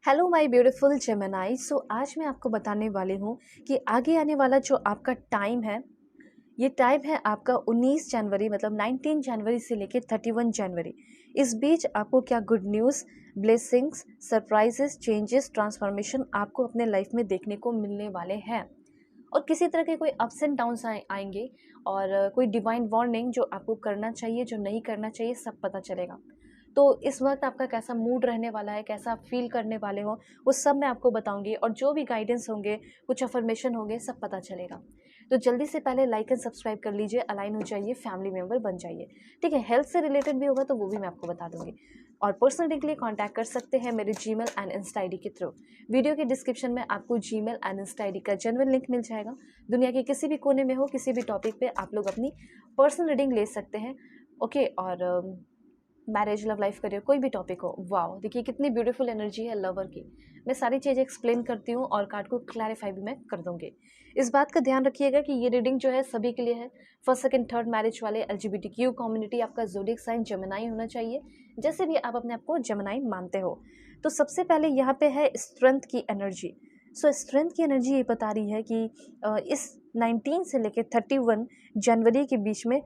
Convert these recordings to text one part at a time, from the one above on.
Hello my beautiful Gemini. आज मैं आपको बताने वाली हूँ कि आगे आने वाला जो आपका टाइम है, ये टाइम है आपका 19 जनवरी मतलब 19 जनवरी से लेकर 31 जनवरी। इस बीच आपको क्या good news, blessings, surprises, changes, transformation आपको अपने लाइफ में देखने को मिलने वाले हैं। और किसी तरह के कोई अप्स एंड डाउन्स आएंगे और कोई डिवाइन वार्निंग जो आपको करना चाहिए, जो नहीं करना चाहिए, सब पता चलेगा। तो इस वक्त आपका कैसा मूड रहने वाला है, कैसा आप फील करने वाले हो, वो सब मैं आपको बताऊंगी। और जो भी गाइडेंस होंगे, कुछ अफर्मेशन होंगे, सब पता चलेगा। तो जल्दी से पहले लाइक एंड सब्सक्राइब कर लीजिए, अलाइन हो जाइए, फैमिली मेंबर बन जाइए। ठीक है, हेल्थ से रिलेटेड भी होगा तो वो भी मैं आपको बता दूंगी। और पर्सनली के लिए कॉन्टैक्ट कर सकते हैं मेरे जीमेल एंड इंस्टा आईडी के थ्रू। वीडियो के डिस्क्रिप्शन में आपको जीमेल एंड इंस्टा आईडी का जेन्युइन लिंक मिल जाएगा। दुनिया के किसी भी कोने में हो, किसी भी टॉपिक पे आप लोग अपनी पर्सनल रीडिंग ले सकते हैं। ओके, और मैरिज, लव लाइफ, करियर, कोई भी टॉपिक हो। वाओ, देखिए कितनी ब्यूटीफुल एनर्जी है लवर की। मैं सारी चीज़ें एक्सप्लेन करती हूँ और कार्ड को क्लैरिफाई भी मैं कर दूंगी। इस बात का ध्यान रखिएगा कि ये रीडिंग जो है सभी के लिए है। फर्स्ट सेकंड थर्ड मैरिज वाले, LGBTQ कम्युनिटी, आपका ज़ोडिएक साइन जेमिनाई होना चाहिए, जैसे भी आप अपने आप को जेमिनाई मानते हो। तो सबसे पहले यहाँ पे है स्ट्रेंथ की एनर्जी। स्ट्रेंथ की एनर्जी ये बता रही है कि इस 19 से लेकर 31 जनवरी के बीच में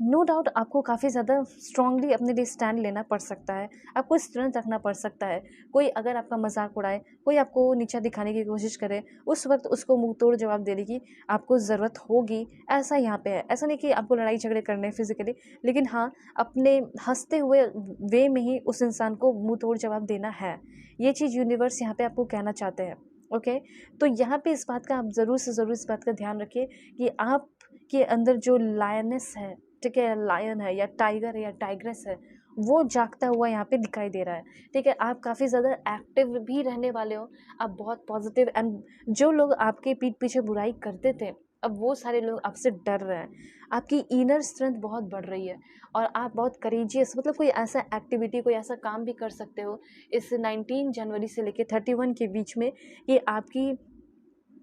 नो डाउट आपको काफ़ी ज़्यादा स्ट्रांगली अपने लिए स्टैंड लेना पड़ सकता है। आपको स्ट्रेंथ रखना पड़ सकता है। कोई अगर आपका मजाक उड़ाए, कोई आपको नीचा दिखाने की कोशिश करे, उस वक्त उसको मुंह तोड़ जवाब देने की आपको ज़रूरत होगी। ऐसा यहाँ पे है। ऐसा नहीं कि आपको लड़ाई झगड़े करने फिजिकली, लेकिन हाँ, अपने हंसते हुए वे में ही उस इंसान को मुंह तोड़ जवाब देना है। ये चीज़ यूनिवर्स यहाँ पे आपको कहना चाहते हैं। ओके, तो यहाँ पे इस बात का आप ज़रूर से ज़रूर इस बात का ध्यान रखिए कि आप के अंदर जो लायनेस है, ठीक है, लायन है या टाइगर है या टाइग्रेस है, वो जागता हुआ यहाँ पे दिखाई दे रहा है। ठीक है, आप काफ़ी ज़्यादा एक्टिव भी रहने वाले हो। आप बहुत पॉजिटिव, एंड जो लोग आपके पीठ पीछे बुराई करते थे, अब वो सारे लोग आपसे डर रहे हैं। आपकी इनर स्ट्रेंथ बहुत बढ़ रही है और आप बहुत करेजियस, मतलब कोई ऐसा एक्टिविटी, कोई ऐसा काम भी कर सकते हो इस 19 जनवरी से लेकर 31 के बीच में कि आपकी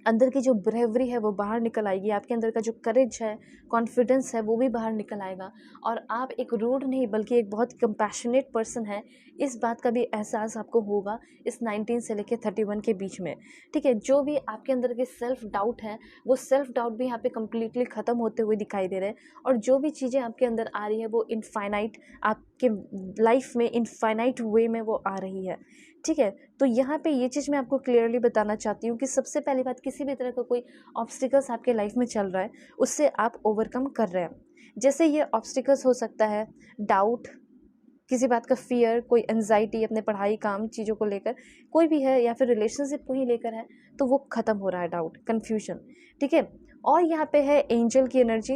अंदर की जो ब्रेवरी है वो बाहर निकल आएगी। आपके अंदर का जो करेज है, कॉन्फिडेंस है, वो भी बाहर निकल आएगा। और आप एक रूड नहीं बल्कि एक बहुत कंपैशनेट पर्सन है, इस बात का भी एहसास आपको होगा इस 19 से लेकर 31 के बीच में। ठीक है, जो भी आपके अंदर के सेल्फ डाउट है, वो सेल्फ डाउट भी यहाँ पे कम्प्लीटली ख़त्म होते हुए दिखाई दे रहे हैं। और जो भी चीज़ें आपके अंदर आ रही है वो इनफाइनाइट, आपके लाइफ में इनफाइनाइट वे में वो आ रही है। ठीक है, तो यहाँ पे ये चीज़ मैं आपको क्लियरली बताना चाहती हूँ कि सबसे पहली बात, किसी भी तरह का कोई ऑब्स्टिकल्स आपके लाइफ में चल रहा है, उससे आप ओवरकम कर रहे हैं। जैसे ये ऑब्स्टिकल्स हो सकता है डाउट, किसी बात का फियर, कोई एंजाइटी अपने पढ़ाई, काम, चीज़ों को लेकर, कोई भी है, या फिर रिलेशनशिप को ही लेकर है, तो वो ख़त्म हो रहा है, डाउट, कन्फ्यूजन। ठीक है, और यहाँ पे है एंजल की एनर्जी।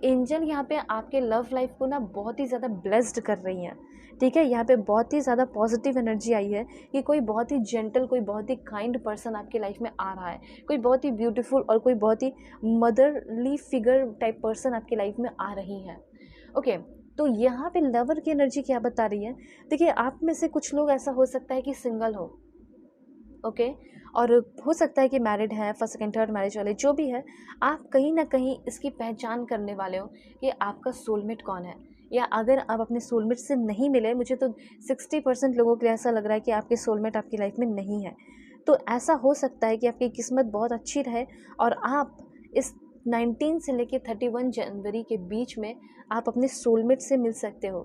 एंजल यहाँ पे आपके लव लाइफ को ना बहुत ही ज़्यादा ब्लेस्ड कर रही हैं। ठीक है, यहाँ पे बहुत ही ज़्यादा पॉजिटिव एनर्जी आई है कि कोई बहुत ही जेंटल, कोई बहुत ही काइंड पर्सन आपके लाइफ में आ रहा है, कोई बहुत ही ब्यूटीफुल और कोई बहुत ही मदरली फिगर टाइप पर्सन आपकी लाइफ में आ रही है। ओके, तो यहाँ पे लवर की एनर्जी क्या बता रही है? देखिए, आप में से कुछ लोग ऐसा हो सकता है कि सिंगल हो, ओके, और हो सकता है कि मैरिड है, फर्स्ट सेकंड थर्ड मैरिज वाले, जो भी है, आप कहीं ना कहीं इसकी पहचान करने वाले हो कि आपका सोलमेट कौन है। या अगर आप अपने सोलमेट से नहीं मिले, मुझे तो 60% लोगों के लिए ऐसा लग रहा है कि आपके सोलमेट आपकी लाइफ में नहीं है। तो ऐसा हो सकता है कि आपकी किस्मत बहुत अच्छी रहे और आप इस 19 से लेकर 31 जनवरी के बीच में आप अपने सोलमेट से मिल सकते हो।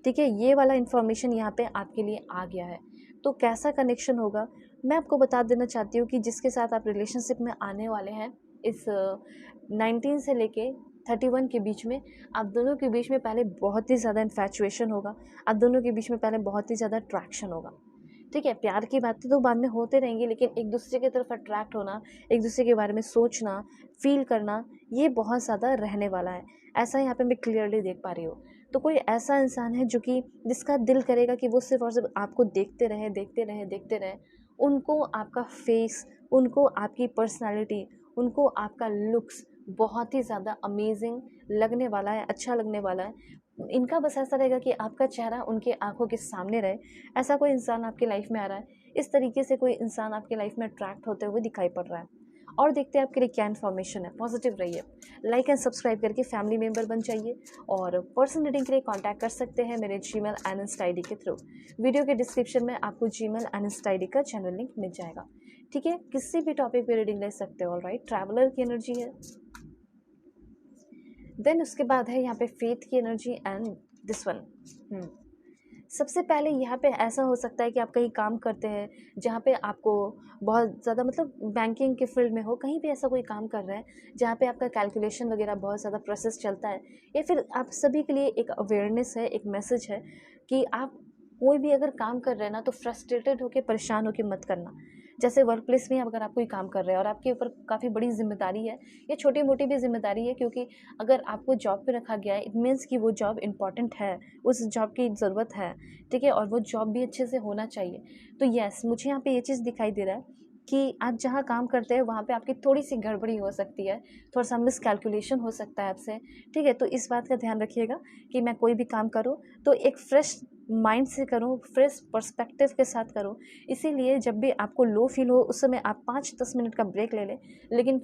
ठीक है, ये वाला इन्फॉर्मेशन यहाँ पे आपके लिए आ गया है। तो कैसा कनेक्शन होगा, मैं आपको बता देना चाहती हूँ कि जिसके साथ आप रिलेशनशिप में आने वाले हैं इस 19 से लेके 31 के बीच में, आप दोनों के बीच में पहले बहुत ही ज़्यादा इन्फैचुएशन होगा। आप दोनों के बीच में पहले बहुत ही ज़्यादा अट्रैक्शन होगा। ठीक है, प्यार की बातें तो बाद में होते रहेंगी, लेकिन एक दूसरे की तरफ अट्रैक्ट होना, एक दूसरे के बारे में सोचना, फील करना, ये बहुत ज़्यादा रहने वाला है। ऐसा यहाँ पे मैं क्लियरली देख पा रही हूँ। तो कोई ऐसा इंसान है जो कि जिसका दिल करेगा कि वो सिर्फ और सिर्फ आपको देखते रहे, देखते रहे, देखते रहे। उनको आपका फेस, उनको आपकी पर्सनालिटी, उनको आपका लुक्स बहुत ही ज़्यादा अमेजिंग लगने वाला है, अच्छा लगने वाला है। इनका बस ऐसा रहेगा कि आपका चेहरा उनके आंखों के सामने रहे। ऐसा कोई इंसान आपकी लाइफ में आ रहा है, इस तरीके से कोई इंसान आपकी लाइफ में अट्रैक्ट होते हुए दिखाई पड़ रहा है। और देखते हैं आपके लिए क्या इन्फॉर्मेशन है। पॉजिटिव रहिए, लाइक एंड सब्सक्राइब करके फैमिली मेम्बर बन जाइए और पर्सनल रीडिंग के लिए कॉन्टैक्ट कर सकते हैं मेरे जीमेल एंड इंस्टा आईडी के थ्रू। वीडियो के डिस्क्रिप्शन में आपको जीमेल एंड इंस्टा आईडी का चैनल लिंक मिल जाएगा। ठीक है, किसी भी टॉपिक पे रीडिंग ले सकते हो। ऑलराइट, ट्रैवलर की एनर्जी है। देन उसके बाद है यहाँ पे फेथ की एनर्जी एंड दिस वन। सबसे पहले यहाँ पे ऐसा हो सकता है कि आप कहीं काम करते हैं जहाँ पे आपको बहुत ज़्यादा मतलब बैंकिंग के फील्ड में हो, कहीं भी ऐसा कोई काम कर रहे हैं जहाँ पे आपका कैलकुलेशन वगैरह बहुत ज़्यादा प्रोसेस चलता है, या फिर आप सभी के लिए एक अवेयरनेस है, एक मैसेज है कि आप कोई भी अगर काम कर रहे हैं ना तो फ्रस्ट्रेटेड होकर परेशान होकर मत करना। जैसे वर्क प्लेस में अगर आप कोई काम कर रहे हैं और आपके ऊपर काफ़ी बड़ी जिम्मेदारी है या छोटी मोटी भी जिम्मेदारी है, क्योंकि अगर आपको जॉब पे रखा गया है इट मीन्स कि वो जॉब इम्पॉर्टेंट है, उस जॉब की ज़रूरत है। ठीक है, और वो जॉब भी अच्छे से होना चाहिए। तो यस, मुझे यहाँ पे ये चीज़ दिखाई दे रहा है कि आप जहाँ काम करते हैं वहाँ पे आपकी थोड़ी सी गड़बड़ी हो सकती है, थोड़ा सा मिसकैलकुलेशन हो सकता है आपसे। ठीक है, तो इस बात का ध्यान रखिएगा कि मैं कोई भी काम करूँ तो एक फ्रेश माइंड से करूँ, फ्रेश पर्सपेक्टिव के साथ करूँ। इसीलिए जब भी आपको लो फील हो उस समय आप 5-10 मिनट का ब्रेक ले लें, लेकिन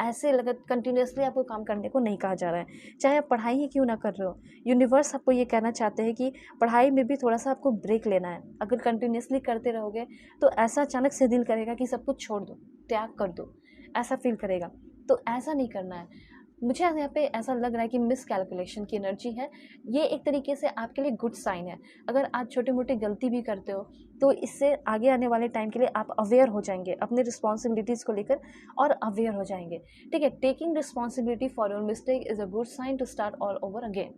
ऐसे लगा कंटिन्यूसली आपको काम करने को नहीं कहा जा रहा है, चाहे आप पढ़ाई ही क्यों ना कर रहे हो। यूनिवर्स आपको ये कहना चाहते हैं कि पढ़ाई में भी थोड़ा सा आपको ब्रेक लेना है। अगर कंटिन्यूसली करते रहोगे तो ऐसा अचानक से दिल करेगा कि सब कुछ छोड़ दो, त्याग कर दो, ऐसा फील करेगा। तो ऐसा नहीं करना है। मुझे यहाँ पे ऐसा लग रहा है कि मिस कैलकुलेशन की एनर्जी है। ये एक तरीके से आपके लिए गुड साइन है। अगर आप छोटी मोटी गलती भी करते हो तो इससे आगे आने वाले टाइम के लिए आप अवेयर हो जाएंगे अपने रिस्पॉन्सिबिलिटीज़ को लेकर, और अवेयर हो जाएंगे। ठीक है, taking responsibility for your mistake is a good sign to start all over again.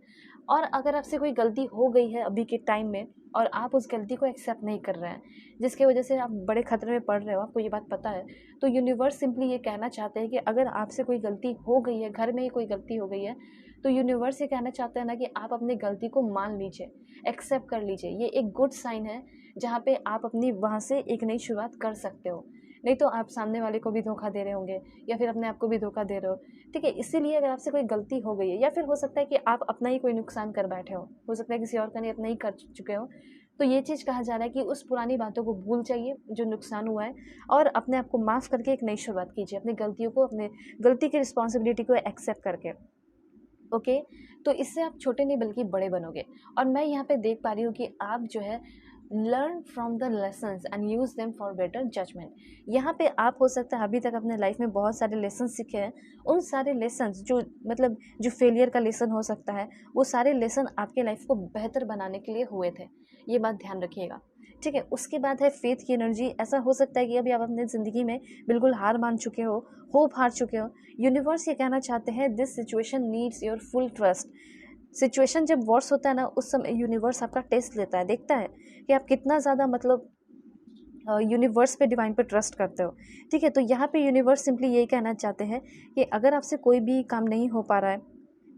और अगर आपसे कोई गलती हो गई है अभी के टाइम में और आप उस गलती को एक्सेप्ट नहीं कर रहे हैं, जिसकी वजह से आप बड़े खतरे में पड़ रहे हो, आपको ये बात पता है, तो यूनिवर्स सिंपली ये कहना चाहते हैं कि अगर आपसे कोई गलती हो गई है, घर में ही कोई गलती हो गई है, तो यूनिवर्स ये कहना चाहते हैं ना कि आप अपनी गलती को मान लीजिए, एक्सेप्ट कर लीजिए। ये एक गुड साइन है जहाँ पे आप अपनी वहाँ से एक नई शुरुआत कर सकते हो। नहीं तो आप सामने वाले को भी धोखा दे रहे होंगे या फिर अपने आप को भी धोखा दे रहे हो। ठीक है, इसीलिए अगर आपसे कोई गलती हो गई है या फिर हो सकता है कि आप अपना ही कोई नुकसान कर बैठे हो सकता है किसी और का नहीं अपना ही कर चुके हो, तो ये चीज़ कहा जा रहा है कि उस पुरानी बातों को भूल जाइए जो नुकसान हुआ है, और अपने आप को माफ़ करके एक नई शुरुआत कीजिए, अपनी गलतियों को, अपने गलती की रिस्पॉन्सिबिलिटी को एक्सेप्ट करके। ओके, तो इससे आप छोटे नहीं बल्कि बड़े बनोगे। और मैं यहाँ पे देख पा रही हूँ कि आप जो है learn from the lessons and use them for better judgment. यहाँ पे आप हो सकता है अभी तक अपने लाइफ में बहुत सारे लेसन सीखे हैं, उन सारे लेसन्स जो मतलब जो फेलियर का लेसन हो सकता है, वो सारे लेसन आपके लाइफ को बेहतर बनाने के लिए हुए थे। ये बात ध्यान रखिएगा। ठीक है, उसके बाद है फेथ की एनर्जी। ऐसा हो सकता है कि अभी आप अपने ज़िंदगी में बिल्कुल हार मान चुके हो, होप हार चुके हो। यूनिवर्स ये कहना चाहते हैं this situation needs your full trust. Situation जब वर्स होता है ना, उस समय यूनिवर्स आपका टेस्ट लेता है, देखता है कि आप कितना ज़्यादा मतलब यूनिवर्स पे, डिवाइन पे ट्रस्ट करते हो। ठीक है, तो यहाँ पे यूनिवर्स सिंपली यही कहना चाहते हैं कि अगर आपसे कोई भी काम नहीं हो पा रहा है,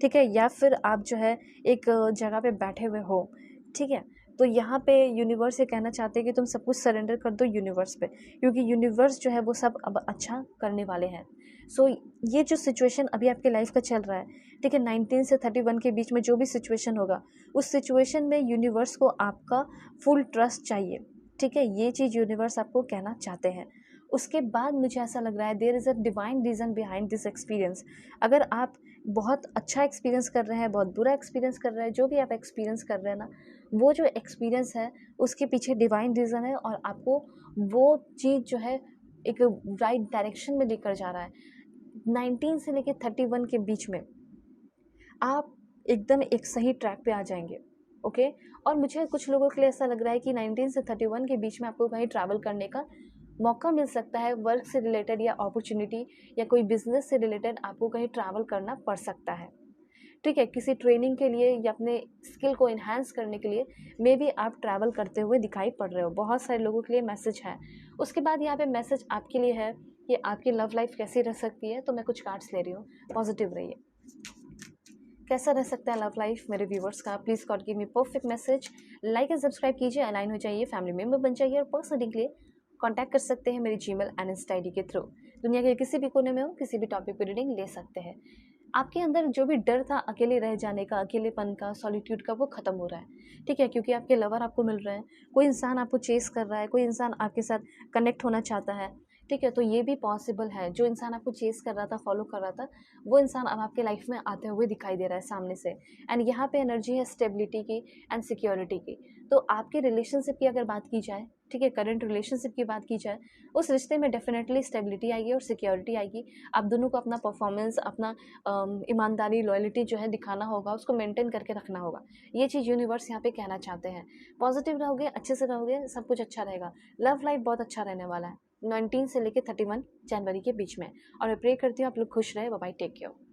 ठीक है, या फिर आप जो है एक जगह पे बैठे हुए हो, ठीक है, तो यहाँ पे यूनिवर्स ये कहना चाहते हैं कि तुम सब कुछ सरेंडर कर दो यूनिवर्स पे, क्योंकि यूनिवर्स जो है वो सब अब अच्छा करने वाले हैं। सो ये जो सिचुएशन अभी आपके लाइफ का चल रहा है, ठीक है, 19 से 31 के बीच में जो भी सिचुएशन होगा, उस सिचुएशन में यूनिवर्स को आपका फुल ट्रस्ट चाहिए। ठीक है, ये चीज़ यूनिवर्स आपको कहना चाहते हैं। उसके बाद मुझे ऐसा लग रहा है there is a divine reason behind this experience. अगर आप बहुत अच्छा एक्सपीरियंस कर रहे हैं, बहुत बुरा एक्सपीरियंस कर रहे हैं, जो भी आप एक्सपीरियंस कर रहे हैं ना, वो जो एक्सपीरियंस है उसके पीछे डिवाइन रीज़न है, और आपको वो चीज़ जो है एक राइट डायरेक्शन में लेकर जा रहा है। 19 से लेकर 31 के बीच में आप एकदम एक सही ट्रैक पे आ जाएंगे। ओके, और मुझे कुछ लोगों के लिए ऐसा लग रहा है कि 19 से 31 के बीच में आपको कहीं ट्रैवल करने का मौका मिल सकता है, वर्क से रिलेटेड या अपॉर्चुनिटी या कोई बिजनेस से रिलेटेड आपको कहीं ट्रैवल करना पड़ सकता है। ठीक है, किसी ट्रेनिंग के लिए या अपने स्किल को इन्हांस करने के लिए मे बी आप ट्रैवल करते हुए दिखाई पड़ रहे हो। बहुत सारे लोगों के लिए मैसेज है। उसके बाद यहाँ पे मैसेज आपके लिए है कि आपकी लव लाइफ कैसी रह सकती है। तो मैं कुछ कार्ड्स ले रही हूँ, पॉजिटिव रहिए। कैसा रह सकता है लव लाइफ मेरे व्यूवर्स का? Please God give me perfect message. Like and subscribe कीजिए, अलाइन हो जाइए, फैमिली मेम्बर बन जाइए, और पर्सनली के लिए कॉन्टैक्ट कर सकते हैं मेरी जीमेल एंड इंस्टा आईडी के थ्रू। दुनिया के किसी भी कोने में हो, किसी भी टॉपिक पर रीडिंग ले सकते हैं। आपके अंदर जो भी डर था अकेले रह जाने का, अकेलेपन का, सॉलिट्यूड का, वो खत्म हो रहा है। ठीक है, क्योंकि आपके लवर आपको मिल रहे हैं, कोई इंसान आपको चेस कर रहा है, कोई इंसान आपके साथ कनेक्ट होना चाहता है। ठीक है, तो ये भी पॉसिबल है। जो इंसान आपको चेज़ कर रहा था, फ़ॉलो कर रहा था, वो इंसान अब आपके लाइफ़ में आते हुए दिखाई दे रहा है सामने से। एंड यहाँ पे एनर्जी है स्टेबिलिटी की एंड सिक्योरिटी की। तो आपके रिलेशनशिप की अगर बात की जाए, ठीक है, करंट रिलेशनशिप की बात की जाए, उस रिश्ते में डेफ़िनेटली स्टेबिलिटी आएगी और सिक्योरिटी आएगी। आप दोनों को अपना परफ़ॉर्मेंस, अपना ईमानदारी, लॉयल्टी जो है दिखाना होगा, उसको मेंटेन करके रखना होगा। ये चीज़ यूनिवर्स यहाँ पे कहना चाहते हैं। पॉज़िटिव रहोगे, अच्छे से रहोगे, सब कुछ अच्छा रहेगा। लव लाइफ़ बहुत अच्छा रहने वाला है। 19 से लेके 31 जनवरी के बीच में। और मैं प्रे करती हूँ आप लोग खुश रहे। Bye bye, take care.